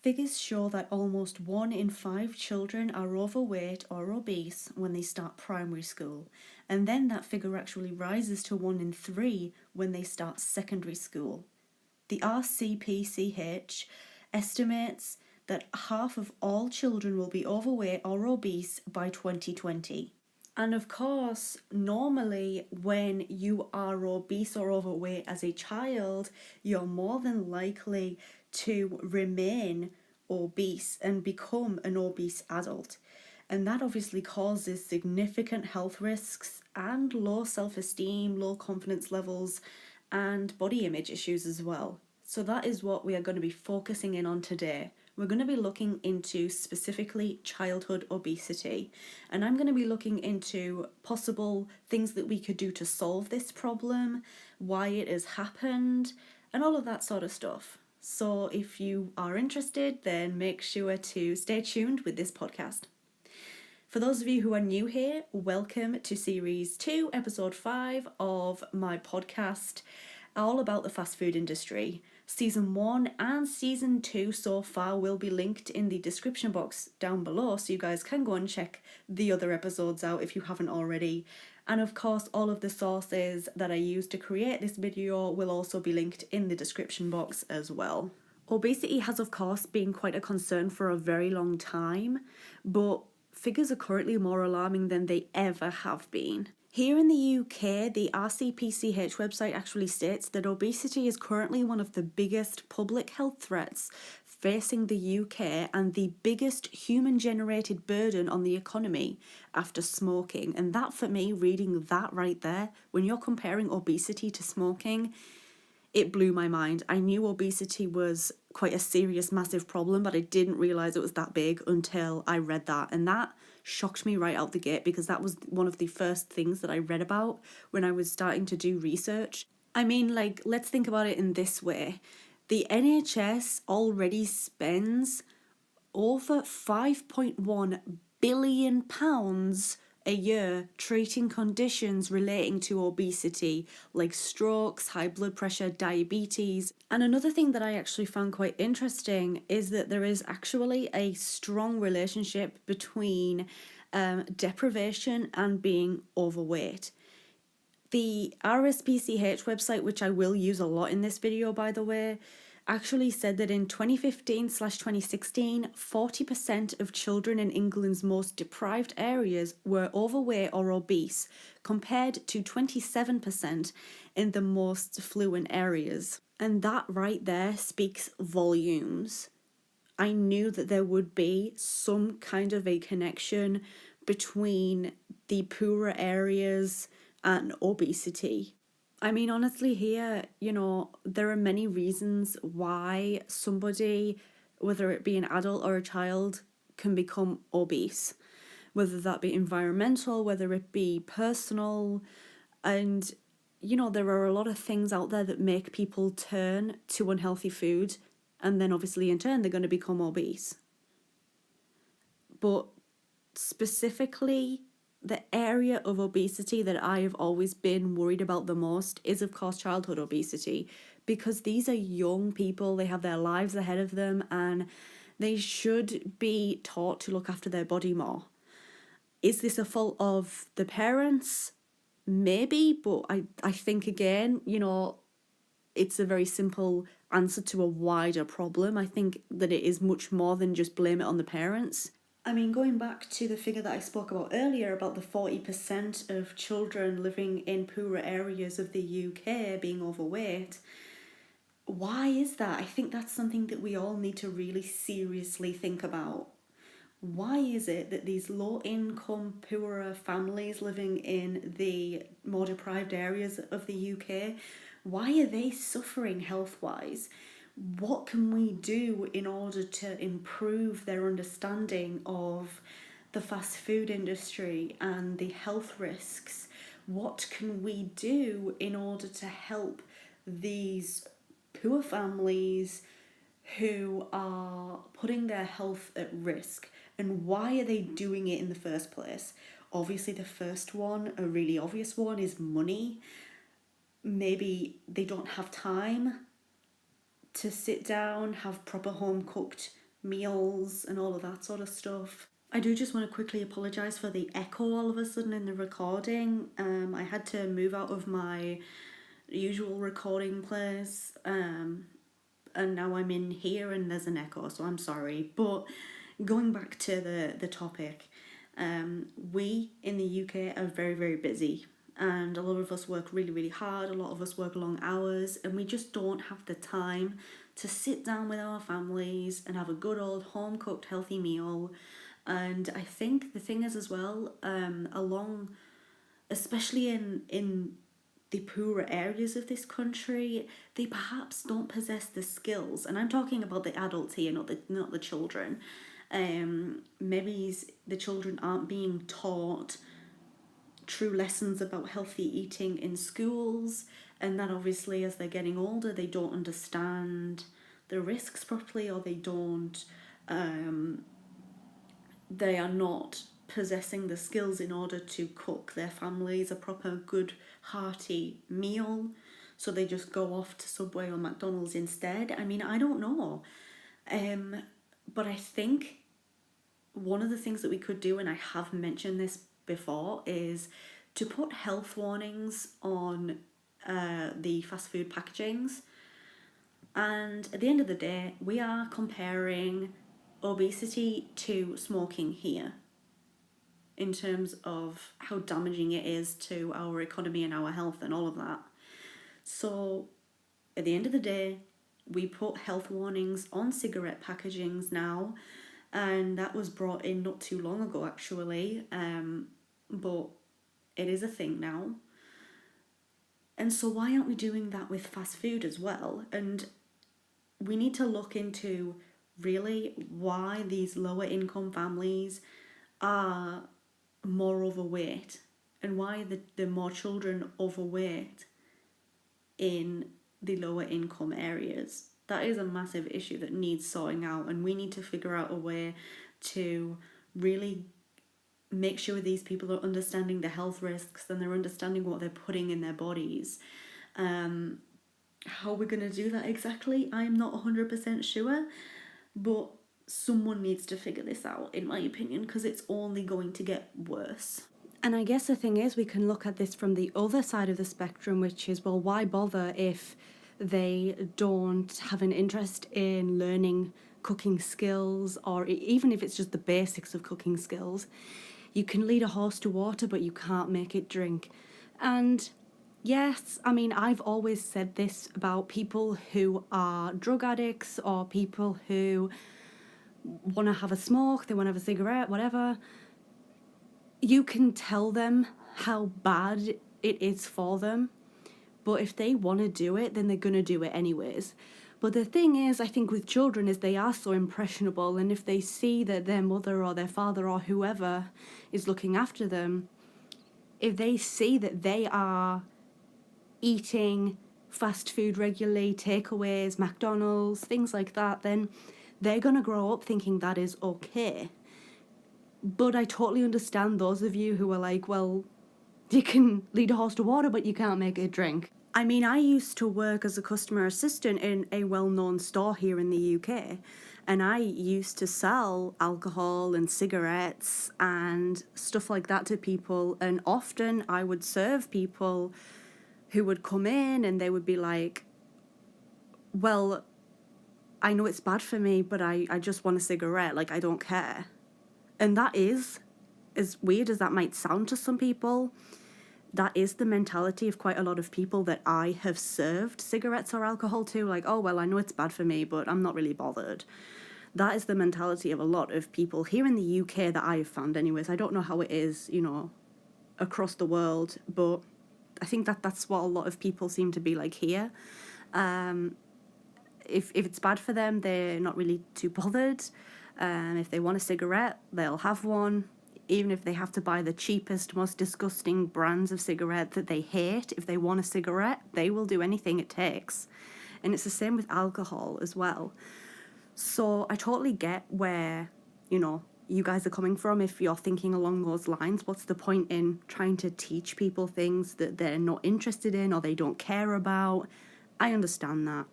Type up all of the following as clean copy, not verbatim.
Figures show that almost 1 in 5 children are overweight or obese when they start primary school, and then that figure actually rises to 1 in 3 when they start secondary school. The RCPCH estimates that half of all children will be overweight or obese by 2020. And of course, normally when you are obese or overweight as a child, you're more than likely to remain obese and become an obese adult. And that obviously causes significant health risks and low self-esteem, low confidence levels, and body image issues as well. So that is what we are going to be focusing in on today. We're going to be looking into specifically childhood obesity, and I'm going to be looking into possible things that we could do to solve this problem, why it has happened, and all of that sort of stuff. So if you are interested, then make sure to stay tuned with this podcast. For those of you who are new here, welcome to Series 2, Episode 5 of my podcast, all about the fast food industry. Season 1 and Season 2 so far will be linked in the description box down below, so you guys can go and check the other episodes out if you haven't already. And of course, all of the sources that I used to create this video will also be linked in the description box as well. Obesity has of course been quite a concern for a very long time, but figures are currently more alarming than they ever have been. Here in the UK, the RCPCH website actually states that obesity is currently one of the biggest public health threats facing the UK and the biggest human-generated burden on the economy after smoking. And that, for me, reading that right there, when you're comparing obesity to smoking, it blew my mind. I knew obesity was quite a serious, massive problem, but I didn't realise it was that big until I read that. And that shocked me right out the gate because that was one of the first things that I read about when I was starting to do research. I mean, like, let's think about it in this way. The NHS already spends over £5.1 billion a year treating conditions relating to obesity like strokes, high blood pressure, diabetes. And another thing that I actually found quite interesting is that there is actually a strong relationship between deprivation and being overweight. The RSPCH website, which I will use a lot in this video by the way, actually said that in 2015/2016, 40% of children in England's most deprived areas were overweight or obese, compared to 27% in the most affluent areas. And that right there speaks volumes. I knew that there would be some kind of a connection between the poorer areas and obesity. I mean, honestly, here, there are many reasons why somebody, whether it be an adult or a child, can become obese. Whether that be environmental, whether it be personal. And, there are a lot of things out there that make people turn to unhealthy food. And then obviously in turn, they're going to become obese. But specifically, the area of obesity that I have always been worried about the most is, of course, childhood obesity, because these are young people, they have their lives ahead of them, and they should be taught to look after their body more. Is this a fault of the parents? Maybe, but I think, again, it's a very simple answer to a wider problem. I think that it is much more than just blame it on the parents. I mean, going back to the figure that I spoke about earlier about the 40% of children living in poorer areas of the UK being overweight, why is that? I think that's something that we all need to really seriously think about. Why is it that these low-income, poorer families living in the more deprived areas of the UK, why are they suffering health-wise? What can we do in order to improve their understanding of the fast food industry and the health risks? What can we do in order to help these poor families who are putting their health at risk? And why are they doing it in the first place? Obviously, the first one, a really obvious one, is money. Maybe they don't have time to sit down, have proper home cooked meals and all of that sort of stuff. I do just want to quickly apologise for the echo all of a sudden in the recording. I had to move out of my usual recording place, and now I'm in here and there's an echo, so I'm sorry. But going back to the topic, we in the UK are very, very busy, and a lot of us work really, really hard. A lot of us work long hours, and we just don't have the time to sit down with our families and have a good old home cooked healthy meal. And I think the thing is as well, along, especially in the poorer areas of this country, they perhaps don't possess the skills. And I'm talking about the adults here, not the children. Maybe the children aren't being taught true lessons about healthy eating in schools, and that obviously as they're getting older they don't understand the risks properly, or they are not possessing the skills in order to cook their families a proper good hearty meal, so they just go off to Subway or McDonald's instead. I mean, I don't know, but I think one of the things that we could do, and I have mentioned this before, is to put health warnings on the fast food packagings. And at the end of the day, we are comparing obesity to smoking here in terms of how damaging it is to our economy and our health and all of that. So at the end of the day, we put health warnings on cigarette packagings now, and that was brought in not too long ago actually, but it is a thing now. And so why aren't we doing that with fast food as well? And we need to look into really why these lower income families are more overweight, and why the more children overweight in the lower income areas. That is a massive issue that needs sorting out, and we need to figure out a way to really make sure these people are understanding the health risks and they're understanding what they're putting in their bodies. How we're going to do that exactly, I'm not 100% sure, but someone needs to figure this out, in my opinion, because it's only going to get worse. And I guess the thing is, we can look at this from the other side of the spectrum, which is, well, why bother if they don't have an interest in learning cooking skills, or even if it's just the basics of cooking skills. You can lead a horse to water, but you can't make it drink. And yes, I mean, I've always said this about people who are drug addicts, or people who want to have a smoke, they want to have a cigarette, whatever. You can tell them how bad it is for them, but if they want to do it, then they're going to do it anyways. But the thing is, I think with children, is they are so impressionable, and if they see that their mother or their father or whoever is looking after them, if they see that they are eating fast food regularly, takeaways, McDonald's, things like that, then they're going to grow up thinking that is okay. But I totally understand those of you who are like, well, you can lead a horse to water, but you can't make it drink. I mean, I used to work as a customer assistant in a well-known store here in the UK, and I used to sell alcohol and cigarettes and stuff like that to people, and often I would serve people who would come in and they would be like, well, I know it's bad for me, but I just want a cigarette, like, I don't care. And that is, as weird as that might sound to some people, that is the mentality of quite a lot of people that I have served cigarettes or alcohol to. Like, oh, well, I know it's bad for me, but I'm not really bothered. That is the mentality of a lot of people here in the UK that I have found anyways. I don't know how it is, across the world, but I think that's what a lot of people seem to be like here. If it's bad for them, they're not really too bothered. If they want a cigarette, they'll have one. Even if they have to buy the cheapest, most disgusting brands of cigarette that they hate, if they want a cigarette, they will do anything it takes. And it's the same with alcohol as well. So I totally get where, you guys are coming from. If you're thinking along those lines, what's the point in trying to teach people things that they're not interested in or they don't care about? I understand that.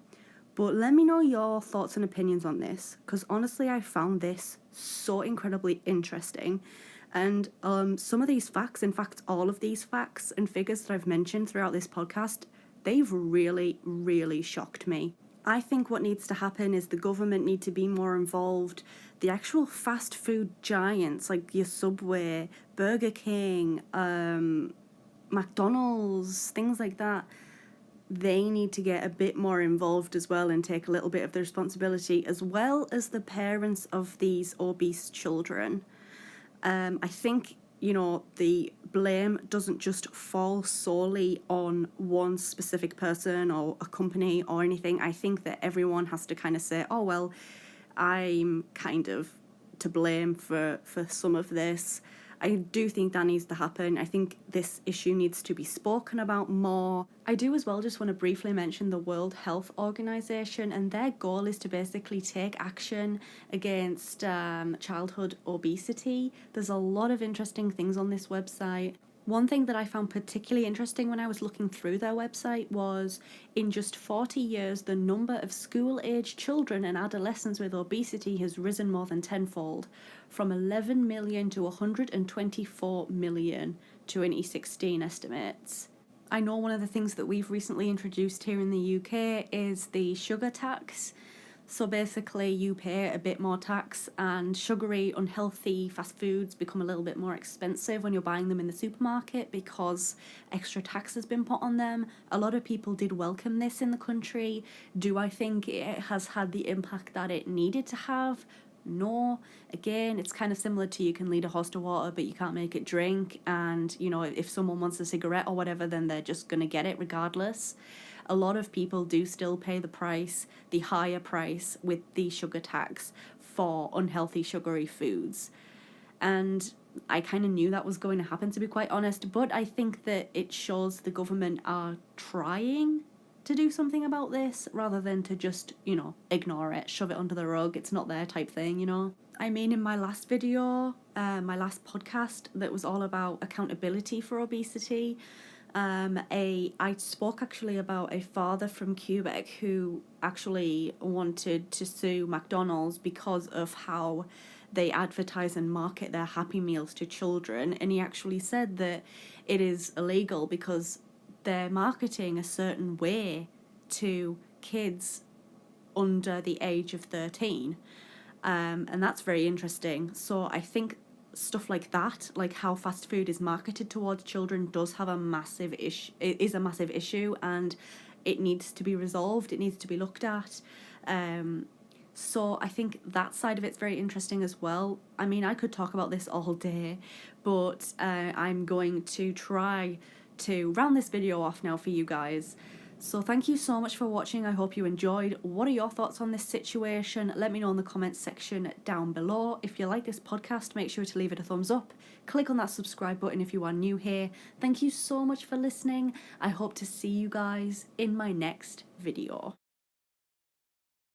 But let me know your thoughts and opinions on this, because honestly, I found this so incredibly interesting. And some of these facts, in fact, all of these facts and figures that I've mentioned throughout this podcast, they've really, really shocked me. I think what needs to happen is the government need to be more involved. The actual fast food giants like your Subway, Burger King, McDonald's, things like that, they need to get a bit more involved as well and take a little bit of the responsibility, as well as the parents of these obese children. I think, the blame doesn't just fall solely on one specific person or a company or anything. I think that everyone has to kind of say, oh, well, I'm kind of to blame for some of this. I do think that needs to happen. I think this issue needs to be spoken about more. I do as well just want to briefly mention the World Health Organization, and their goal is to basically take action against childhood obesity. There's a lot of interesting things on this website. One thing that I found particularly interesting when I was looking through their website was, in just 40 years, the number of school-age children and adolescents with obesity has risen more than tenfold, from 11 million to 124 million, 2016 estimates. I know one of the things that we've recently introduced here in the UK is the sugar tax. So basically you pay a bit more tax, and sugary, unhealthy fast foods become a little bit more expensive when you're buying them in the supermarket because extra tax has been put on them. A lot of people did welcome this in the country. Do I think it has had the impact that it needed to have? No. Again, it's kind of similar to, you can lead a horse to water but you can't make it drink, and if someone wants a cigarette or whatever, then they're just going to get it regardless. A lot of people do still pay the higher price with the sugar tax for unhealthy sugary foods. And I kind of knew that was going to happen, to be quite honest, but I think that it shows the government are trying to do something about this rather than to just, ignore it, shove it under the rug, it's not their type thing. I mean, in my last video, my last podcast that was all about accountability for obesity, I spoke actually about a father from Quebec who actually wanted to sue McDonald's because of how they advertise and market their Happy Meals to children, and he actually said that it is illegal because they're marketing a certain way to kids under the age of 13, and that's very interesting. So I think stuff like that, like how fast food is marketed towards children, does have a massive issue. It is a massive issue, and it needs to be resolved. It needs to be looked at. So I think that side of it's very interesting as well. I mean, I could talk about this all day, but I'm going to try to round this video off now for you guys. So thank you so much for watching. I hope you enjoyed. What are your thoughts on this situation? Let me know in the comments section down below. If you like this podcast, make sure to leave it a thumbs up. Click on that subscribe button if you are new here. Thank you so much for listening. I hope to see you guys in my next video.